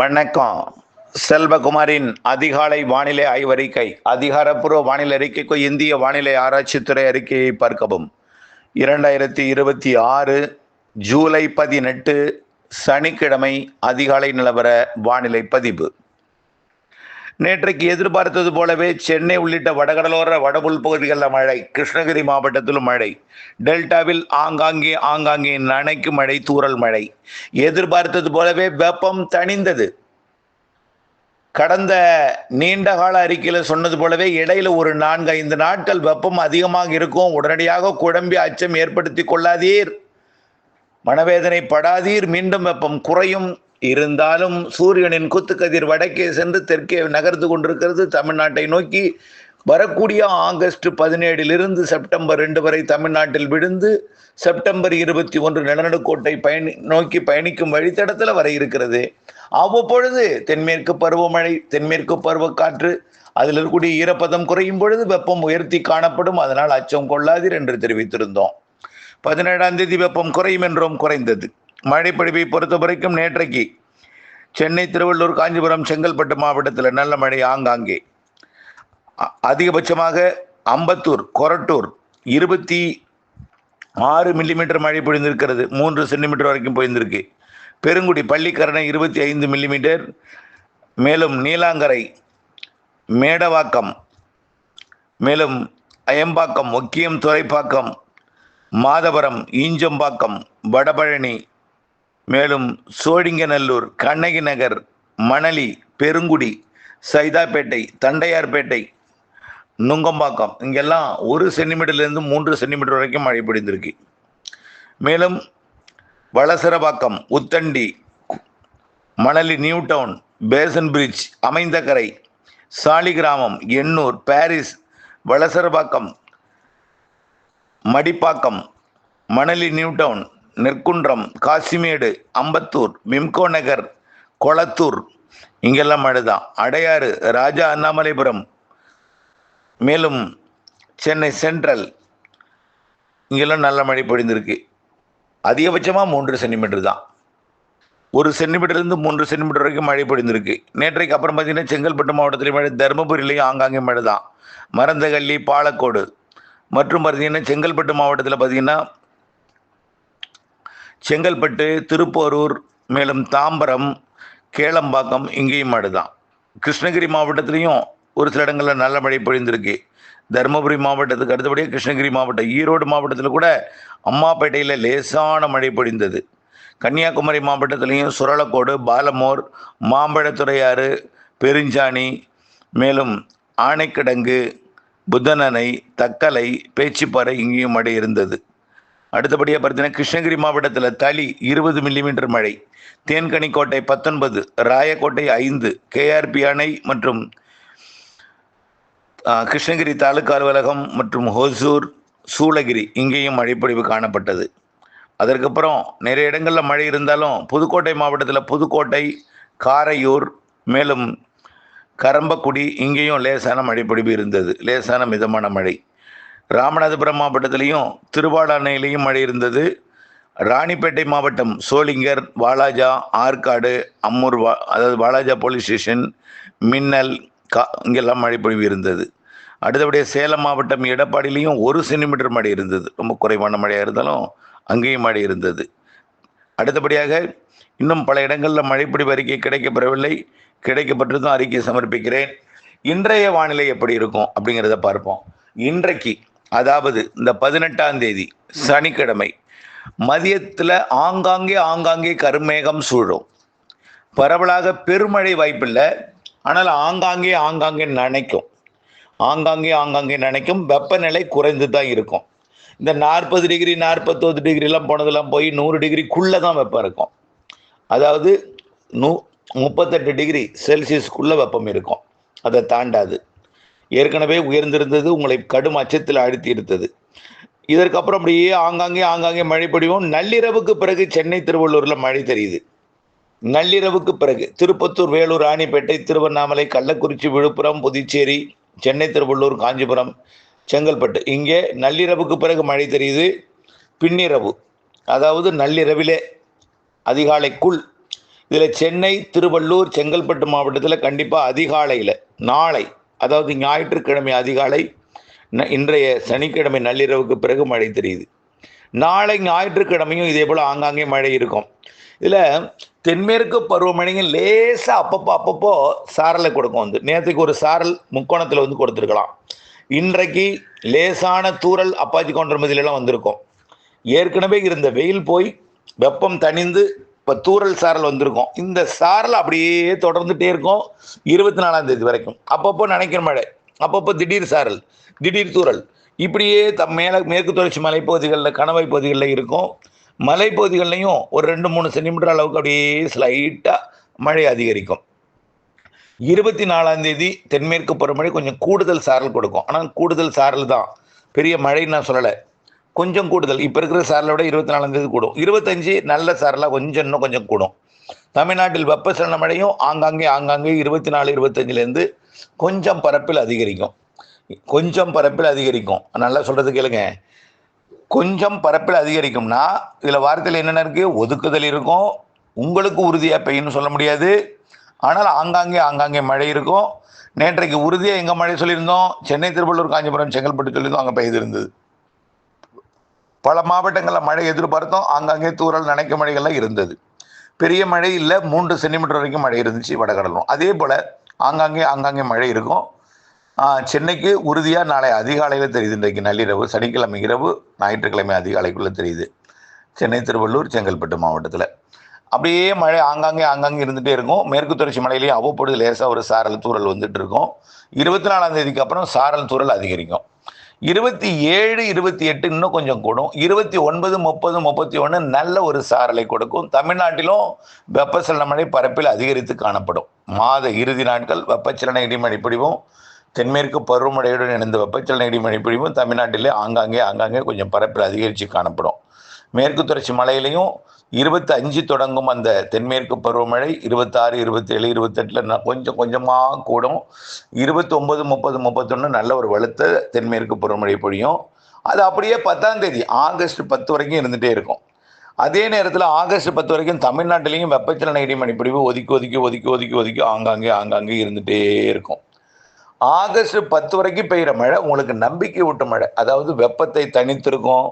வணக்கம். செல்வகுமாரின் அதிகாலை வானிலை ஆய்வறிக்கை. அதிகாரப்பூர்வ வானிலை அறிக்கைக்கு இந்திய வானிலை ஆராய்ச்சித்துறை அறிக்கையை பார்க்கவும். 2026 ஜூலை 18 சனிக்கிழமை அதிகாலை நிலவர வானிலை பதிவு. நேற்றைக்கு எதிர்பார்த்தது போலவே சென்னை உள்ளிட்ட வடகடலோர வடபுல் பகுதிகளில் மழை, கிருஷ்ணகிரி மாவட்டத்திலும் மழை, டெல்டாவில் ஆங்காங்கே நனைக்கும் மழை, தூறல் மழை. எதிர்பார்த்தது போலவே வெப்பம் தணிந்தது. கடந்த நீண்ட கால அறிக்கையில் சொன்னது போலவே இடையில ஒரு 4-5 நாட்கள் வெப்பம் அதிகமாக இருக்கும். உடனடியாக குழம்பி அச்சம் ஏற்படுத்தி கொள்ளாதீர், மனவேதனை படாதீர். மீண்டும் வெப்பம் குறையும். இருந்தாலும் சூரியனின் குத்துக்கதிர் வடக்கே சென்று தெற்கே நகர்ந்து கொண்டிருக்கிறது தமிழ்நாட்டை நோக்கி. வரக்கூடிய ஆகஸ்ட் 17 செப்டம்பர் 2 வரை தமிழ்நாட்டில் விழுந்து செப்டம்பர் 21 நிலநடுக்கோட்டை நோக்கி பயணிக்கும் வழித்தடத்தில் வர இருக்கிறது. அவ்வப்பொழுது தென்மேற்கு பருவமழை, தென்மேற்கு பருவக்காற்று, அதில் இருக்கக்கூடிய ஈரப்பதம் குறையும் பொழுது வெப்பம் உயர்த்தி காணப்படும். அதனால் அச்சம் கொள்ளாதீர் என்று தெரிவித்திருந்தோம். 17ஆம் தேதி வெப்பம் குறையும் என்றும் குறைந்தது. மழைப்பொழிவை பொறுத்த வரைக்கும் நேற்றைக்கு சென்னை, திருவள்ளூர், காஞ்சிபுரம், செங்கல்பட்டு மாவட்டத்தில் நல்ல மழை ஆங்காங்கே. அதிகபட்சமாக அம்பத்தூர், கொரட்டூர் 26 மில்லிமீட்டர் மழை பொழிந்திருக்கிறது. 3 சென்டிமீட்டர் வரைக்கும் பொழிந்திருக்கு. பெருங்குடி, பள்ளிக்கரணை 25 மில்லிமீட்டர். மேலும் நீலாங்கரை, மேடவாக்கம், மேலும் அயம்பாக்கம், ஒக்கியம், துறைப்பாக்கம், மாதவரம், ஈஞ்சம்பாக்கம், வடபழனி, மேலும் சோழிங்கநல்லூர், கண்ணகி நகர், மணலி, பெருங்குடி, சைதாப்பேட்டை, தண்டையார்பேட்டை, நுங்கம்பாக்கம், இங்கெல்லாம் 1 சென்டிமீட்டர்லேருந்து 3 சென்டிமீட்டர் வரைக்கும் மழை பொழிந்திருக்கு. மேலும் Valasaravakkam, Uthandi, Manali, New Town, Basin Bridge, Aminjikarai, Saligramam, Ennore, Paris, Valasaravakkam, Madipakkam, Manali, New Town, Nerkundram, Kasimedu, Ambattur, Wimco Nagar, Kolathur, இங்கெல்லாம் மழை தான். அடையாறு, ராஜா அண்ணாமலைபுரம், மேலும் சென்னை சென்ட்ரல், இங்கெல்லாம் நல்ல மழை பொழிந்திருக்கு. அதிகபட்சமாக 3 சென்டிமீட்டர் தான். 1 சென்டிமீட்டர்லேருந்து 3 சென்டிமீட்டர் வரைக்கும் மழை பொழிந்திருக்கு. நேற்றைக்கு அப்புறம் பார்த்தீங்கன்னா செங்கல்பட்டு மாவட்டத்திலேயும் மழை, தருமபுரியிலையும் ஆங்காங்கே மழை தான். மருந்தகள்ளி, பாலக்கோடு மற்றும் பார்த்தீங்கன்னா செங்கல்பட்டு மாவட்டத்தில் பார்த்தீங்கன்னா செங்கல்பட்டு, திருப்போரூர், மேலும் தாம்பரம், கேளம்பாக்கம், இங்கேயும் மழை தான். கிருஷ்ணகிரி மாவட்டத்திலையும் ஒரு சில இடங்களில் நல்ல மழை பொழிந்திருக்கு. தருமபுரி மாவட்டத்துக்கு அடுத்தபடியாக கிருஷ்ணகிரி மாவட்டம், ஈரோடு மாவட்டத்தில் கூட அம்மாப்பேட்டையில் லேசான மழை பொழிந்தது. கன்னியாகுமரி மாவட்டத்திலையும் சுரலக்கோடு, பாலமோர், மாம்பழத்துறையாறு, பெருஞ்சாணி, மேலும் ஆனைக்கிடங்கு, புத்தனணை, தக்கலை, பேச்சிப்பாறை, இங்கேயும் மழை இருந்தது. அடுத்தபடியாக பார்த்தீங்கன்னா கிருஷ்ணகிரி மாவட்டத்தில் தளி 20 மில்லிமீட்டர் மழை, தேன்கனிக்கோட்டை 19, ராயக்கோட்டை 5, கேஆர்பி அணை மற்றும் கிருஷ்ணகிரி தாலுக்கா அலுவலகம் மற்றும் ஹொசூர், சூளகிரி, இங்கேயும் மழைப்பொழிவு காணப்பட்டது. அதற்கப்புறம் நிறைய இடங்களில் மழை இருந்தாலும் புதுக்கோட்டை மாவட்டத்தில் புதுக்கோட்டை, காரையூர், மேலும் கரம்பக்குடி, இங்கேயும் லேசான மழைப்பொழிவு இருந்தது. லேசான மிதமான மழை. ராமநாதபுரம் மாவட்டத்திலையும் திருவாடானையிலையும் மழை இருந்தது. ராணிப்பேட்டை மாவட்டம் சோளிங்கர், வாலாஜா, ஆற்காடு, அம்மூர், அதாவது வாலாஜா போலீஸ் ஸ்டேஷன், மின்னல், இங்கெல்லாம் மழை பொழிவு இருந்தது. அடுத்தபடியாக சேலம் மாவட்டம் எடப்பாடியிலையும் 1 சென்டிமீட்டர் மழை இருந்தது. ரொம்ப குறைவான மழையாக இருந்தாலும் அங்கேயும் மழை இருந்தது. அடுத்தபடியாக இன்னும் பல இடங்களில் மழைப்பொழிவு அறிக்கை கிடைக்கப்பெறவில்லை. கிடைக்கப்பட்டதும் அறிக்கை சமர்ப்பிக்கிறேன். இன்றைய வானிலை எப்படி இருக்கும் அப்படிங்கிறத பார்ப்போம். இன்றைக்கு, அதாவது இந்த 18ஆம் தேதி சனிக்கிழமை மதியத்தில் ஆங்காங்கே கருமேகம் சூழும். பரவலாக பெருமழை வாய்ப்பில்லை, ஆனால் ஆங்காங்கே நனைக்கும். ஆங்காங்கே நனைக்கும். வெப்பநிலை குறைந்து தான் இருக்கும். இந்த 40 டிகிரி 41 டிகிரிலாம் போனதெல்லாம் போய் 100 டிகிரிக்குள்ளே தான் வெப்பம் இருக்கும். அதாவது 38 டிகிரி செல்சியஸ்க்குள்ளே வெப்பம் இருக்கும். அதை தாண்டாது. ஏற்கனவே உயர்ந்திருந்தது, உங்களை கடும் அச்சத்தில் அழுத்தி இருந்தது. இதற்கப்புறம் அப்படியே ஆங்காங்கே மழை பொழிவும். நள்ளிரவுக்கு பிறகு சென்னை, திருவள்ளூரில் மழை தெரியுது. நள்ளிரவுக்கு பிறகு திருப்பத்தூர், வேலூர், ராணிப்பேட்டை, திருவண்ணாமலை, கள்ளக்குறிச்சி, விழுப்புரம், புதுச்சேரி, சென்னை, திருவள்ளூர், காஞ்சிபுரம், செங்கல்பட்டு, இங்கே நள்ளிரவுக்கு பிறகு மழை தெரியுது. பின்னிரவு, அதாவது நள்ளிரவிலே அதிகாலைக்குள் இதில் சென்னை, திருவள்ளூர், செங்கல்பட்டு மாவட்டத்தில் கண்டிப்பாக அதிகாலையில் நாளை, அதாவது ஞாயிற்றுக்கிழமை அதிகாலை, இன்றைய சனிக்கிழமை நள்ளிரவுக்கு பிறகு மழை தெரியுது. நாளை ஞாயிற்றுக்கிழமையும் இதே போல் ஆங்காங்கே மழை இருக்கும். இதில் தென்மேற்கு பருவமழையும் லேசாக அப்பப்போ சாரலை கொடுக்கும். நேற்றுக்கு ஒரு சாரல் முக்கோணத்தில் கொடுத்துருக்கலாம். இன்றைக்கு லேசான தூறல் அப்பாச்சி கவுண்டர் மதிலெல்லாம் வந்திருக்கும். ஏற்கனவே இருந்த வெயில் போய் வெப்பம் தணிந்து இப்போ தூறல் சாரல் வந்திருக்கும். இந்த சாரல் அப்படியே தொடர்ந்துகிட்டே இருக்கும் 24ஆம் தேதி வரைக்கும். அப்பப்போ நினைக்கிற மழை, அப்பப்போ திடீர் சாரல், திடீர் தூறல், இப்படியே மேற்கு தொடர்ச்சி மலைப்பகுதிகளில், கணவாய் பகுதிகளில் இருக்கும். மலைப்பகுதிகள்லையும் ஒரு 2-3 சென்டிமீட்டர் அளவுக்கு அப்படியே ஸ்லைட்டாக மழை அதிகரிக்கும். 24ஆம் தேதி தென்மேற்கு பருவமழை கொஞ்சம் கூடுதல் சாரல் கொடுக்கும். ஆனால் கூடுதல் சாரல் தான், பெரிய மழைன்னு நான் சொல்லலை, கொஞ்சம் கூடுதல். இப்போ இருக்கிற சாரலை விட 24ஆம் தேதி கூடும். 25 நல்ல சாரலாக இன்னும் கொஞ்சம் கூடும். தமிழ்நாட்டில் வெப்பசலன மழையும் ஆங்காங்கே 24, 25லேருந்து கொஞ்சம் பரப்பில் அதிகரிக்கும். நல்லா சொல்கிறது கேளுங்க. கொஞ்சம் பரப்பில் அதிகரிக்கும்னா இதில் வார்த்தையில் என்னென்ன இருக்குது? ஒதுக்குதல் இருக்கும். உங்களுக்கு உறுதியாக பெய்யும்னு சொல்ல முடியாது. ஆனால் ஆங்காங்கே மழை இருக்கும். நேற்றைக்கு உறுதியாக எங்கே மழை சொல்லியிருந்தோம்? சென்னை, திருவள்ளூர், காஞ்சிபுரம், செங்கல்பட்டு சொல்லியிருந்தோம். அங்கே பெய்து இருந்தது. பல மாவட்டங்களில் மழை எதிர்பார்த்தோம். ஆங்காங்கே தூறல், நனைக்க மழைகள்லாம் இருந்தது. பெரிய மழை இல்லை, 3 சென்டிமீட்டர் வரைக்கும் மழை இருந்துச்சு வடகடலும். அதே போல் ஆங்காங்கே மழை இருக்கும். சென்னைக்கு உறுதியாக நாளை அதிகாலையில் தெரியுது. இன்றைக்கு நள்ளிரவு, சனிக்கிழமை இரவு, ஞாயிற்றுக்கிழமை அதிகாலைக்குள்ளே தெரியுது சென்னை, திருவள்ளூர், செங்கல்பட்டு மாவட்டத்தில். அப்படியே மழை ஆங்காங்கே இருந்துகிட்டே இருக்கும். மேற்கு தொடர்ச்சி மலையிலேயே அவ்வப்பொழுது லேசாக ஒரு சாரல் தூறல் வந்துட்டு இருக்கும். 24ஆம் தேதிக்கு அப்புறம் சாரல் தூறல் அதிகரிக்கும். 27, 28 இன்னும் கொஞ்சம் கூடும். 29, 30, 31 நல்ல ஒரு சாரலை கொடுக்கும். தமிழ்நாட்டிலும் வெப்பசலன மழை பரப்பில் அதிகரித்து காணப்படும். மாத இறுதி நாட்கள் வெப்பச்சலன இடிமழை பொழிவும், தென்மேற்கு பருவமழையுடன் இணைந்த வெப்பச்சலன இடிமழை பொழிவும் தமிழ்நாட்டிலே ஆங்காங்கே கொஞ்சம் பரப்பில் அதிகரித்து காணப்படும். மேற்கு தொடர்ச்சி மலையிலையும் 25 தொடங்கும் அந்த தென்மேற்கு பருவமழை 26, 27, 28 கொஞ்சமாக கூடும். 29, 30, 31 நல்ல ஒரு வலுத்த தென்மேற்கு பருவமழை பொழியும். அது அப்படியே 10ஆம் தேதி ஆகஸ்ட் 10 வரைக்கும் இருந்துகிட்டே இருக்கும். அதே நேரத்தில் ஆகஸ்ட் 10 வரைக்கும் தமிழ்நாட்டிலையும் வெப்பச்சலன இடிமழை பொழிவு ஒதுக்கி ஆங்காங்கே இருந்துகிட்டே இருக்கும். ஆகஸ்ட் 10 வரைக்கும் பெய்கிற மழை உங்களுக்கு நம்பிக்கை ஊட்ட மழை. அதாவது வெப்பத்தை தணித்திருக்கும்,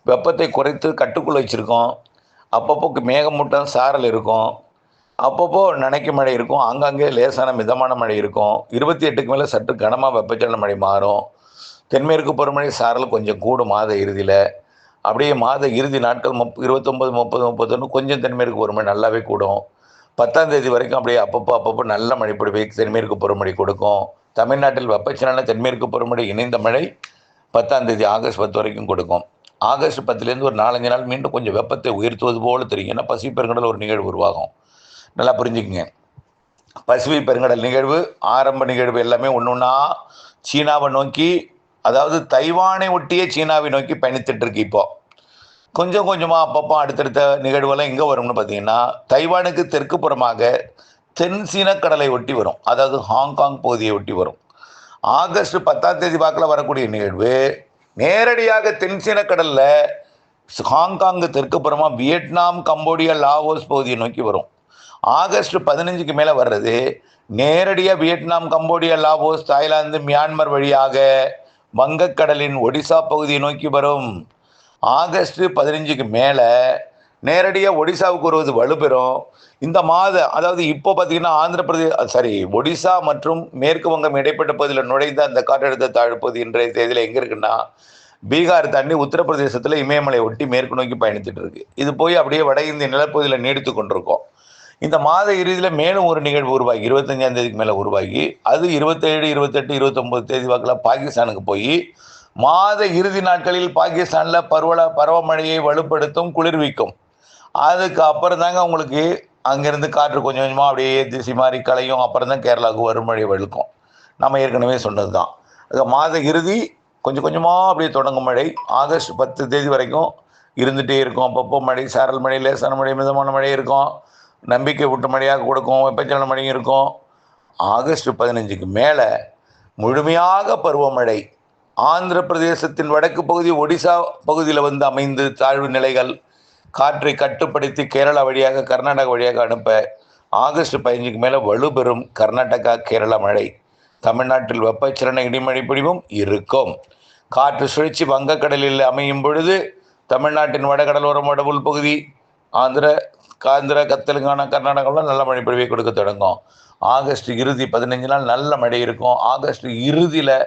வெப்பத்தை குறைத்து கட்டுக்குள்ள வச்சுருக்கோம். அப்பப்போ மேகமூட்டம் சாரல் இருக்கும், அப்பப்போ நனைக்க மழை இருக்கும், ஆங்காங்கே லேசான மிதமான மழை இருக்கும். 28க்கு மேலே சற்று கனமாக வெப்பச்சலன மழை மாறும். தென்மேற்கு பருவமழை சாரல் கொஞ்சம் கூடும் மாத இறுதியில். அப்படியே மாத இறுதி நாட்கள் 29, 30, 31 கொஞ்சம் தென்மேற்கு பருவமழை நல்லாவே கூடும். 10ஆம் தேதி வரைக்கும் அப்படியே அப்பப்போ நல்ல மழைப்பொழிவை தென்மேற்கு பருவமழை கொடுக்கும். தமிழ்நாட்டில் வெப்பச்சலன தென்மேற்கு பருவமழை இணைந்த மழை 10ஆம் தேதி ஆகஸ்ட் 10 வரைக்கும் கொடுக்கும். ஆகஸ்ட் 10லேருந்து ஒரு 4-5 நாள் மீண்டும் கொஞ்சம் வெப்பத்தை உயர்த்துவது போல் தெரியும். ஏன்னா பசிபிக் பெருங்கடல் ஒரு நிகழ்வு உருவாகும். நல்லா புரிஞ்சுக்குங்க. பசிபிக் பெருங்கடல் நிகழ்வு, ஆரம்ப நிகழ்வு எல்லாமே ஒன்றா சீனாவை நோக்கி, அதாவது தைவானை ஒட்டிய சீனாவை நோக்கி பயணித்துட்டு இருக்கு. இப்போ கொஞ்சமாக அப்பப்போ அடுத்தடுத்த நிகழ்வுலாம் எங்கே வரும்னு பார்த்தீங்கன்னா, தைவானுக்கு தெற்கு புறமாக தென் சீன கடலை ஒட்டி வரும். அதாவது ஹாங்காங் பகுதியை ஒட்டி வரும். ஆகஸ்ட் 10ஆம் தேதி வாக்கில் வரக்கூடிய நிகழ்வு நேரடியாக தென்சீன கடலில் ஹாங்காங்கு தெற்கு புறமாக வியட்நாம், கம்போடியா, லாவோஸ் பகுதியை நோக்கி வரும். ஆகஸ்ட் 15க்கு மேலே வர்றது நேரடியாக Vietnam, Cambodia, Laos, Thailand, Myanmar வழியாக வங்கக்கடலின் ஒடிசா பகுதியை நோக்கி வரும். ஆகஸ்ட் 15க்கு மேலே நேரடியாக ஒடிசாவுக்கு வருவது வலுப்பெறும். இந்த அதாவது இப்போ பார்த்தீங்கன்னா ஒடிசா மற்றும் மேற்கு வங்கம் இடைப்பட்ட பகுதியில் நுழைந்த அந்த காற்றழுத்த தாழ்வு பகுதி இன்றைய தேதியில் எங்கே இருக்குன்னா, பீகார் தாண்டி உத்தரப்பிரதேசத்தில் இமயமலை ஒட்டி மேற்கு நோக்கி பயணித்துட்டு இருக்கு. இது போய் அப்படியே வட இந்திய நிலப்பகுதியில் நீடித்து கொண்டிருக்கோம். இந்த மாத இறுதியில் மேலும் ஒரு நிகழ்வு உருவாகி 25ஆம் தேதிக்கு மேலே உருவாகி, அது 27, 28, 29 தேதி வாக்கில் பாகிஸ்தானுக்கு போய் மாத இறுதி நாட்களில் பாகிஸ்தானில் பருவமழையை வலுப்படுத்தும், குளிர்விக்கும். அதுக்கு அப்புறம் தாங்க உங்களுக்கு அங்கேருந்து காற்று கொஞ்சமாக அப்படியே திசை மாறி கலையும். அப்புறம் தான் கேரளாவுக்கு வறுமழை வெளுக்கும். நம்ம ஏற்கனவே சொன்னது தான். அது மாத இறுதி கொஞ்சமாக அப்படியே தொடங்கும் மழை ஆகஸ்ட் 10 தேதி வரைக்கும் இருந்துகிட்டே இருக்கும். அப்பப்போ மழை, சாரல் மழை, லேசான மழை, மிதமான மழை இருக்கும். நம்பிக்கை விட்டு மழையாக கொடுக்கும். வெப்பச்சலன மழையும் இருக்கும். ஆகஸ்ட் 15க்கு மேலே முழுமையாக பருவமழை ஆந்திர பிரதேசத்தின் வடக்கு பகுதி, ஒடிசா பகுதியில் அமைந்து தாழ்வு நிலைகள், காற்றை கட்டுப்படுத்தி கேரளா வழியாக கர்நாடகா வழியாக அனுப்ப ஆகஸ்ட் 15க்கு மேலே வலுப்பெறும் கர்நாடகா கேரளா மழை. தமிழ்நாட்டில் வெப்பச்சலன இடிமழை பொழிவும் இருக்கும். காற்று சுழற்சி வங்கக்கடலில் அமையும் பொழுது தமிழ்நாட்டின் வடகடலோரம் வட உள்பகுதி ஆந்திரா தெலுங்கானா கர்நாடகாவில் நல்ல மழை பொழிவை கொடுக்க தொடங்கும். ஆகஸ்ட் இறுதி 15 நாள் நல்ல மழை இருக்கும். ஆகஸ்ட் இறுதியில்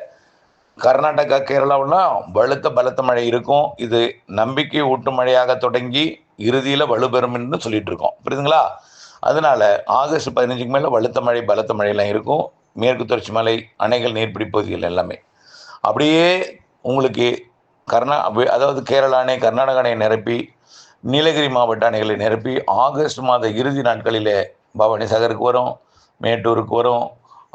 கர்நாடகா கேரளாவுலாம் பலத்த மழை இருக்கும். இது நம்பிக்கை ஊட்டும் மழையாக தொடங்கி இறுதியில் வலுப்பெறும் என்று சொல்லிட்டு இருக்கோம். புரியுதுங்களா? அதனால ஆகஸ்ட் 15க்கு மேலே பலத்த மழையெல்லாம் இருக்கும். மேற்கு தொடர்ச்சி மலை, அணைகள், நீர்பிடி பகுதிகள் எல்லாமே அப்படியே உங்களுக்கு அதாவது கேரளா அணை, கர்நாடக அணையை நிரப்பி நீலகிரி மாவட்ட அணைகளை நிரப்பி ஆகஸ்ட் மாத இறுதி நாட்களில் பவானி சாகருக்கு வரும், மேட்டூருக்கு வரும்.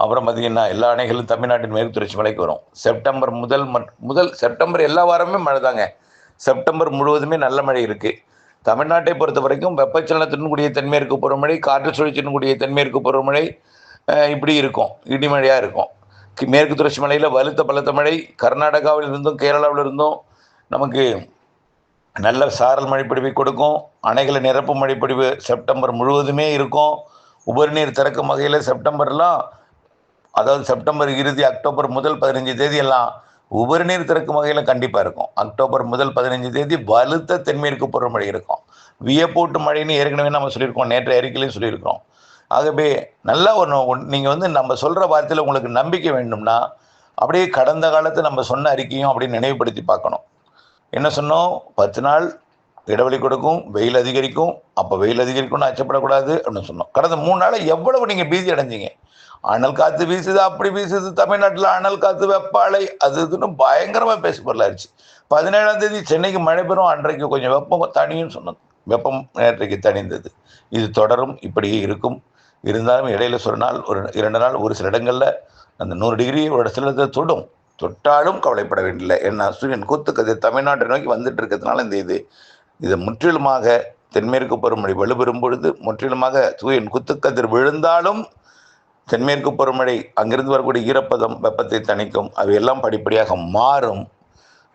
அப்புறம் பார்த்திங்கன்னா எல்லா அணைகளும் தமிழ்நாட்டின் மேற்கு தொடர்ச்சி மலைக்கு வரும். செப்டம்பர் முதல் செப்டம்பர் எல்லா வாரமே மழை தாங்க. செப்டம்பர் முழுவதுமே நல்ல மழை இருக்குது. தமிழ்நாட்டை பொறுத்த வரைக்கும் வெப்பச்சலனத்தின் கூடிய தென்மேற்கு பருவமழை, காற்று சுழற்சியின் கூடிய தென்மேற்கு பருவமழை இப்படி இருக்கும். இடிமழையாக இருக்கும். மேற்கு தொடர்ச்சி மலையில் பலத்த மழை, கர்நாடகாவில் இருந்தும் கேரளாவில் இருந்தும் நமக்கு நல்ல சாரல் மழைப்பொழிவை கொடுக்கும். அணைகளை நிரப்பும் மழைப்பொழிவு செப்டம்பர் முழுவதுமே இருக்கும். உபரிநீர் திறக்கும் வகையில் அதாவது செப்டம்பர் இறுதி அக்டோபர் முதல் 15 தேதி எல்லாம் உபரிநீர் திறக்கும் வகையில் கண்டிப்பாக இருக்கும். அக்டோபர் முதல் 15 தேதி பலத்த தென்மேற்கு பருவமழை இருக்கும். வியப்பூட்டு மழைன்னு ஏற்கனவே நம்ம சொல்லியிருக்கோம், நேற்று அறிக்கையிலையும் சொல்லியிருக்கிறோம். ஆகவே நல்லா நீங்கள் நம்ம சொல்கிற வார்த்தையில் உங்களுக்கு நம்பிக்கை வேண்டும்னா அப்படியே கடந்த காலத்தை நம்ம சொன்ன அறிக்கையும் அப்படியே நினைவுபடுத்தி பார்க்கணும். என்ன சொன்னோம்? 10 நாள் இடைவெளி கொடுக்கும், வெயில் அதிகரிக்கும். அப்போ வெயில் அதிகரிக்கும்னு அச்சப்படக்கூடாது அப்படின்னு சொன்னோம். கடந்த 3 நாள் எவ்வளவு நீங்கள் பீதி அடைஞ்சிங்க. அனல் காற்று வீசுது, அப்படி வீசுது, தமிழ்நாட்டில் அனல் காற்று, வெப்ப அலை, அதுன்னு பயங்கரமாக பேச பொருளாயிருச்சு. 17ஆம் தேதி சென்னைக்கு மழை பெறும், அன்றைக்கு கொஞ்சம் வெப்பம் தனியும் சொன்னது. வெப்பம் நேற்றைக்கு தணிந்தது. இது தொடரும், இப்படியே இருக்கும். இருந்தாலும் இடையில ஒரு நாள் 2 நாள் ஒரு சில இடங்களில் அந்த 100 டிகிரி ஒரு சில தொட்டாலும் கவலைப்பட வேண்டியதில்லை. ஏன்னா சூரியன் கூத்துக்கதிர் தமிழ்நாட்டை நோக்கி வந்துட்டு இருக்கிறதுனால இதை முற்றிலுமாக தென்மேற்கு பருவமழை வலுப்பெறும் பொழுது முற்றிலுமாக சூரியன் குத்துக்கதிர் விழுந்தாலும் தென்மேற்கு பருவமழை அங்கிருந்து வரக்கூடிய ஈரப்பதம் வெப்பத்தை தணிக்கும். அவையெல்லாம் படிப்படியாக மாறும்.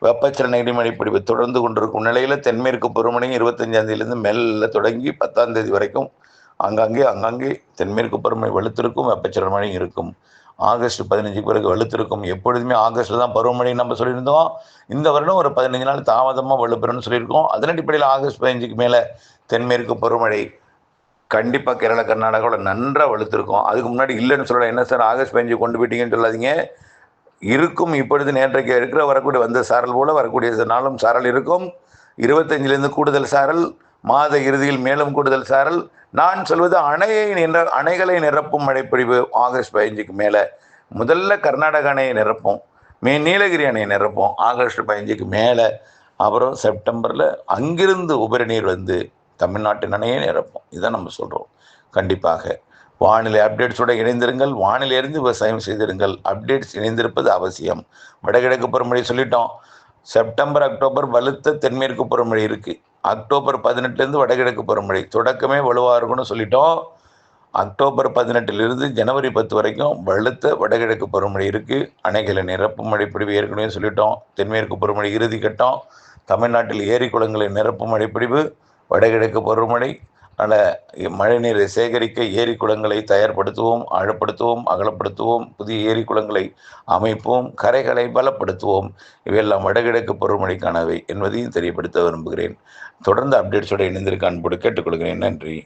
வெப்பச்சலன இடிமழை பொழிவு தொடர்ந்து கொண்டிருக்கும் நிலையில் தென்மேற்கு பருவமழை 25ஆம் தேதியிலிருந்து மெல்ல தொடங்கி 10ஆம் தேதி வரைக்கும் அங்கங்கே தென்மேற்கு பருவமழை வலுத்திருக்கும், வெப்பச்சலன மழை இருக்கும். ஆகஸ்ட் 15க்கு பிறகு வலுத்திருக்கும். எப்பொழுதுமே ஆகஸ்ட்டில் தான் பருவமழை நம்ம சொல்லியிருந்தோம். இந்த வருடம் ஒரு 15 நாள் தாமதமாக வலுப்பெறும்னு சொல்லியிருக்கோம். அதன் அடிப்படையில் ஆகஸ்ட் 15க்கு மேலே தென்மேற்கு பருவமழை கண்டிப்பாக கேரளா கர்நாடகாவில் நன்றாக வலுத்திருக்கும். அதுக்கு முன்னாடி இல்லைன்னு சொல்லலாம். என்ன சார் ஆகஸ்ட் 15 கொண்டு போயிட்டீங்கன்னு சொல்லாதீங்க. இருக்கும். இப்பொழுது நேற்றைக்கு இருக்கிற வரக்கூடிய வந்த சாரல் போல வரக்கூடிய நாளும் சாரல் இருக்கும். 25லேருந்து கூடுதல் சாரல், மாத இறுதியில் மேலும் கூடுதல் சாரல். நான் சொல்வது அணைகளை நிரப்பும் மழைப்பொழிவு ஆகஸ்ட் 15க்கு மேலே. முதல்ல கர்நாடக அணையை நிரப்போம், நீலகிரி அணையை நிரப்போம் ஆகஸ்ட் 15க்கு மேலே. அப்புறம் செப்டம்பரில் அங்கிருந்து உபரி நீர் தமிழ்நாட்டின் அணையை நிரப்போம். இதை நம்ம சொல்கிறோம். கண்டிப்பாக வானிலை அப்டேட்ஸோடு இணைந்திருங்கள். வானிலையிலிருந்து விவசாயம் செய்திருங்கள். அப்டேட்ஸ் இணைந்திருப்பது அவசியம். வடகிழக்கு பருவமழை சொல்லிட்டோம். செப்டம்பர் அக்டோபர் வலுத்த தென்மேற்கு பருவமழை இருக்குது. அக்டோபர் 18லேருந்து வடகிழக்கு பருவமழை தொடக்கமே வலுவாக இருக்கும்னு சொல்லிட்டோம். அக்டோபர் 18லிருந்து ஜனவரி 10 வரைக்கும் வலுத்த வடகிழக்கு பருவமழை இருக்குது. அணைகளை நிரப்பும் மழைப்பொழிவு ஏற்கனவே சொல்லிட்டோம். தென்மேற்கு பருவமழை இறுதி கட்டம். தமிழ்நாட்டில் ஏரி குளங்களை நிரப்பும் மழைப்பொழிவு வடகிழக்கு பருவமழை. அதனால் மழைநீரை சேகரிக்க ஏரி குளங்களை தயார்படுத்துவோம், ஆழப்படுத்துவோம், அகலப்படுத்துவோம், புதிய ஏரி குளங்களை அமைப்போம், கரைகளை பலப்படுத்துவோம். இவையெல்லாம் வடகிழக்கு பருவமழைக்கானவை என்பதையும் தெரியப்படுத்த விரும்புகிறேன். தொடர்ந்து அப்டேட்ஸோடு இணைந்திருக்க அன்போடு கேட்டுக்கொள்கிறேன். நன்றி.